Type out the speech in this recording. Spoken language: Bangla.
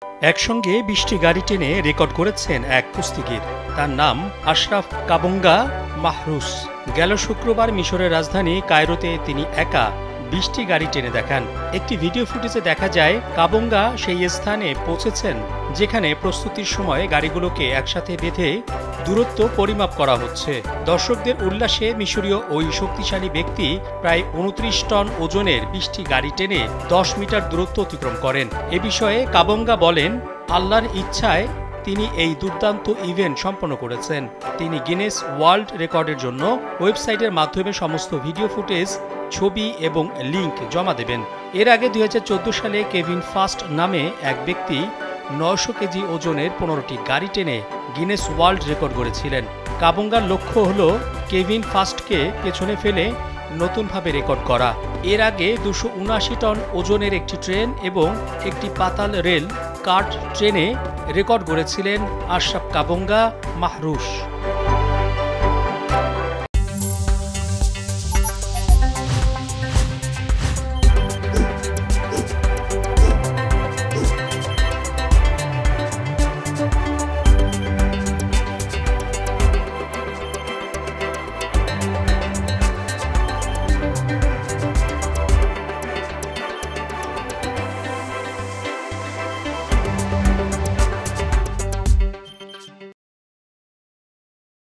একসঙ্গে ২০টি গাড়ি টেনে রেকর্ড করেছেন এক কুস্তিগির। তার নাম আশরাফ কাবঙ্গা মাহরুস। গেল শুক্রবার মিশরের রাজধানী কায়রোতে তিনি একা ২০টি গাড়ি টেনে দেখান। একটি ভিডিও ফুটেজে দেখা যায় কাবঙ্গা সেই স্থানে পৌঁছেছেন যেখানে প্রস্তুতির সময় গাড়িগুলোকে একসাথে বেঁধে দূরত্ব পরিমাপ করা হচ্ছে। দর্শকদের উল্লাসে মিশরীয় ওই শক্তিশালী ব্যক্তি প্রায় ২৯ টন ওজনের ২০টি গাড়ি টেনে ১০ মিটার দূরত্ব অতিক্রম করেন। এ বিষয়ে কাবঙ্গা বলেন, আল্লাহর ইচ্ছায় তিনি এই দুর্দান্ত ইভেন্ট সম্পন্ন করেছেন। তিনি গিনেস ওয়ার্ল্ড রেকর্ডের জন্য ওয়েবসাইটের মাধ্যমে সমস্ত ভিডিও ফুটেজ, ছবি এবং লিঙ্ক জমা দেবেন। এর আগে ২০১৪ সালে কেভিন ফাস্ট নামে এক ব্যক্তি ৯০০ কেজি ওজনের ১৫টি গাড়ি টেনে গিনেস ওয়ার্ল্ড রেকর্ড গড়েছিলেন। কাবঙ্গার লক্ষ্য হল কেভিন ফাস্টকে পেছনে ফেলে নতুনভাবে রেকর্ড করা। এর আগে ২৭৯ টন ওজনের একটি ট্রেন এবং একটি পাতাল রেল কার্ট ট্রেনে রেকর্ড গড়েছিলেন আশরাফ কাবঙ্গা মাহরুস।